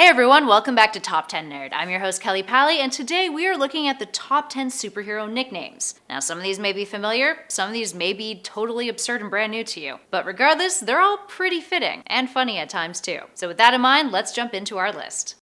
Hey everyone, welcome back to Top 10 Nerd. I'm your host Kelly Pally, and today we are looking at the top 10 superhero nicknames. Now some of these may be familiar, some of these may be totally absurd and brand new to you, but regardless, they're all pretty fitting, and funny at times too. So with that in mind, let's jump into our list.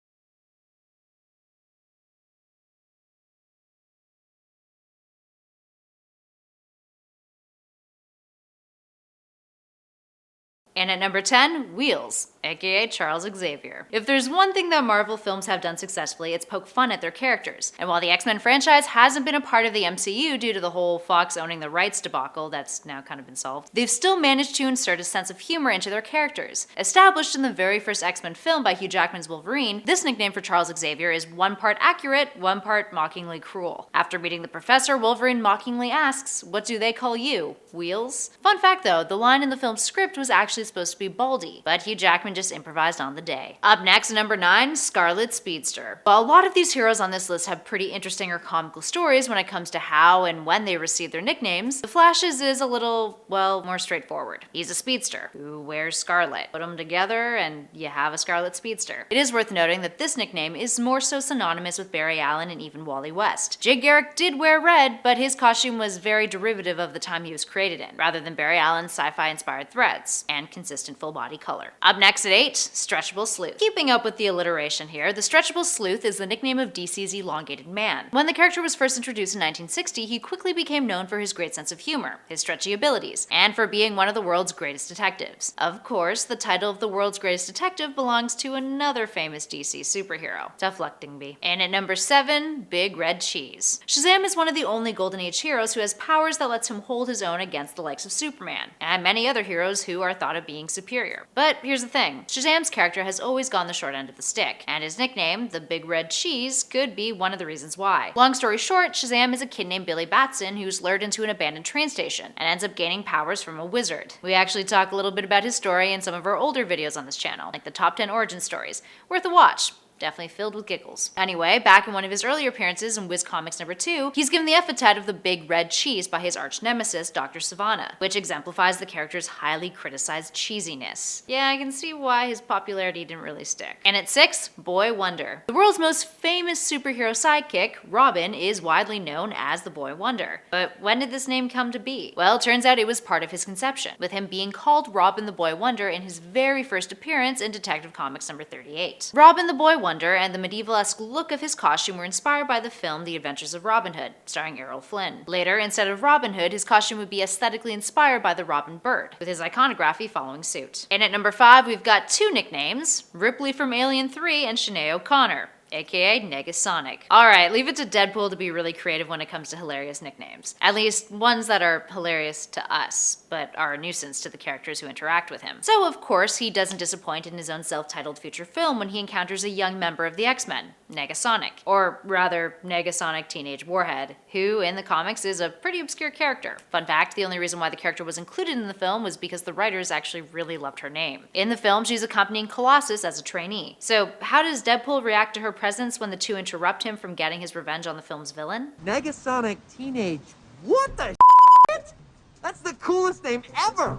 And at number 10, Wheels, aka Charles Xavier. If there's one thing that Marvel films have done successfully, it's poke fun at their characters. And while the X-Men franchise hasn't been a part of the MCU due to the whole Fox owning the rights debacle that's now kind of been solved, they've still managed to insert a sense of humor into their characters. Established in the very first X-Men film by Hugh Jackman's Wolverine, this nickname for Charles Xavier is one part accurate, one part mockingly cruel. After meeting the Professor, Wolverine mockingly asks, "What do they call you? Wheels?" Fun fact though, the line in the film's script was actually supposed to be Baldy, but Hugh Jackman just improvised on the day. Up next, number 9, Scarlet Speedster. While a lot of these heroes on this list have pretty interesting or comical stories when it comes to how and when they received their nicknames, the Flash's is a little, well, more straightforward. He's a speedster who wears scarlet. Put them together and you have a Scarlet Speedster. It is worth noting that this nickname is more so synonymous with Barry Allen and even Wally West. Jay Garrick did wear red, but his costume was very derivative of the time he was created in, rather than Barry Allen's sci-fi inspired threads and consistent full body color. Up next at 8, Stretchable Sleuth. Keeping up with the alliteration here, the Stretchable Sleuth is the nickname of DC's elongated man. When the character was first introduced in 1960, he quickly became known for his great sense of humor, his stretchy abilities, and for being one of the world's greatest detectives. Of course, the title of the world's greatest detective belongs to another famous DC superhero, Tough Luck Dingby. And at number 7, Big Red Cheese. Shazam is one of the only Golden Age heroes who has powers that lets him hold his own against the likes of Superman, and many other heroes who are thought of being superior. But here's the thing, Shazam's character has always gone the short end of the stick, and his nickname, the Big Red Cheese, could be one of the reasons why. Long story short, Shazam is a kid named Billy Batson who's lured into an abandoned train station and ends up gaining powers from a wizard. We actually talk a little bit about his story in some of our older videos on this channel, like the top 10 origin stories. Worth a watch. Definitely filled with giggles. Anyway, back in one of his earlier appearances in Wiz Comics number 2, he's given the epithet of the Big Red Cheese by his arch nemesis, Dr. Sivana, which exemplifies the character's highly criticized cheesiness. Yeah, I can see why his popularity didn't really stick. And at 6, Boy Wonder. The world's most famous superhero sidekick, Robin, is widely known as the Boy Wonder. But when did this name come to be? Well, it turns out it was part of his conception, with him being called Robin the Boy Wonder in his very first appearance in Detective Comics number 38. Robin the Boy Wonder and the medieval-esque look of his costume were inspired by the film The Adventures of Robin Hood, starring Errol Flynn. Later, instead of Robin Hood, his costume would be aesthetically inspired by the Robin bird, with his iconography following suit. And at number 5, we've got 2 nicknames, Ripley from Alien 3 and Sinead O'Connor, aka Negasonic. Alright, leave it to Deadpool to be really creative when it comes to hilarious nicknames. At least ones that are hilarious to us, but are a nuisance to the characters who interact with him. So of course, he doesn't disappoint in his own self-titled feature film when he encounters a young member of the X-Men, Negasonic. Or rather, Negasonic Teenage Warhead, who in the comics is a pretty obscure character. Fun fact, the only reason why the character was included in the film was because the writers actually really loved her name. In the film, she's accompanying Colossus as a trainee. So how does Deadpool react to her presence when the two interrupt him from getting his revenge on the film's villain? Negasonic Teenage. What the shit? That's the coolest name ever!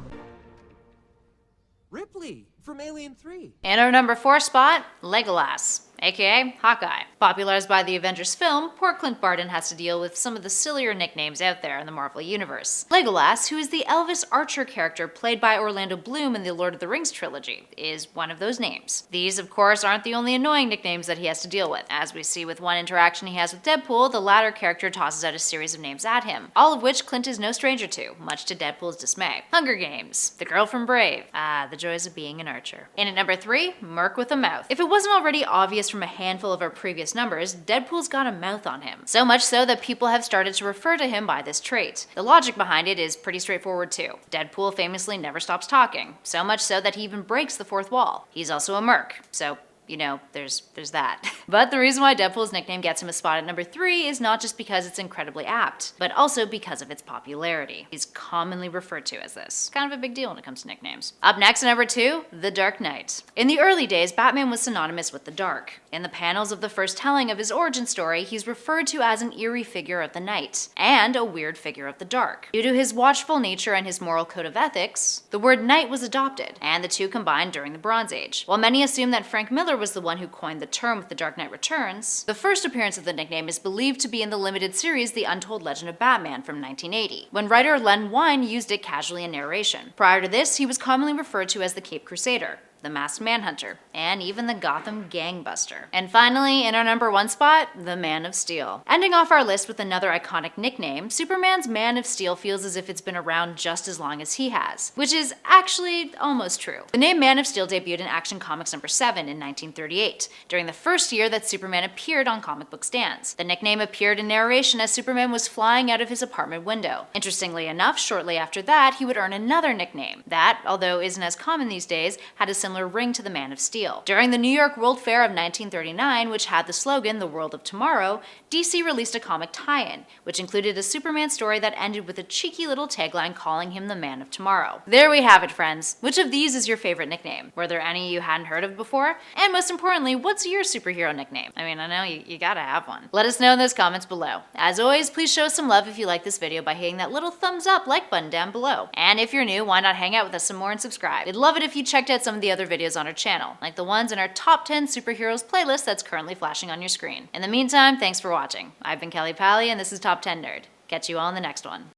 Ripley from Alien 3. In our number 4 spot, Legolas, aka Hawkeye. Popularized by the Avengers film, poor Clint Barton has to deal with some of the sillier nicknames out there in the Marvel Universe. Legolas, who is the Elvis Archer character played by Orlando Bloom in the Lord of the Rings trilogy, is one of those names. These, of course, aren't the only annoying nicknames that he has to deal with. As we see with one interaction he has with Deadpool, the latter character tosses out a series of names at him, all of which Clint is no stranger to, much to Deadpool's dismay. Hunger Games, the girl from Brave, the joys of being an archer. And at number 3, Merc with a mouth. If it wasn't already obvious from a handful of our previous numbers, Deadpool's got a mouth on him. So much so that people have started to refer to him by this trait. The logic behind it is pretty straightforward too. Deadpool famously never stops talking, so much so that he even breaks the fourth wall. He's also a merc, so you know, there's that. But the reason why Deadpool's nickname gets him a spot at number 3 is not just because it's incredibly apt, but also because of its popularity. He's commonly referred to as this. Kind of a big deal when it comes to nicknames. Up next at number 2, The Dark Knight. In the early days, Batman was synonymous with the dark. In the panels of the first telling of his origin story, he's referred to as an eerie figure of the night, and a weird figure of the dark. Due to his watchful nature and his moral code of ethics, the word knight was adopted, and the two combined during the Bronze Age. While many assume that Frank Miller was the one who coined the term with The Dark Knight Returns, the first appearance of the nickname is believed to be in the limited series The Untold Legend of Batman from 1980, when writer Len Wein used it casually in narration. Prior to this, he was commonly referred to as the Cape Crusader, the Masked Manhunter, and even the Gotham Gangbuster. And finally, in our number 1 spot, the Man of Steel. Ending off our list with another iconic nickname, Superman's Man of Steel feels as if it's been around just as long as he has, which is actually almost true. The name Man of Steel debuted in Action Comics number 7 in 1938, during the first year that Superman appeared on comic book stands. The nickname appeared in narration as Superman was flying out of his apartment window. Interestingly enough, shortly after that, he would earn another nickname that, although isn't as common these days, had a similar ring to the Man of Steel. During the New York World Fair of 1939, which had the slogan, "The World of Tomorrow," DC released a comic tie-in, which included a Superman story that ended with a cheeky little tagline calling him the Man of Tomorrow. There we have it, friends. Which of these is your favorite nickname? Were there any you hadn't heard of before? And most importantly, what's your superhero nickname? I mean, I know you gotta have one. Let us know in those comments below. As always, please show us some love if you like this video by hitting that little thumbs up like button down below. And if you're new, why not hang out with us some more and subscribe? We'd love it if you checked out some of the other videos on our channel, like the ones in our top 10 superheroes playlist that's currently flashing on your screen. In the meantime, thanks for watching. I've been Kelly Pally, and this is Top 10 Nerd. Catch you all in the next one.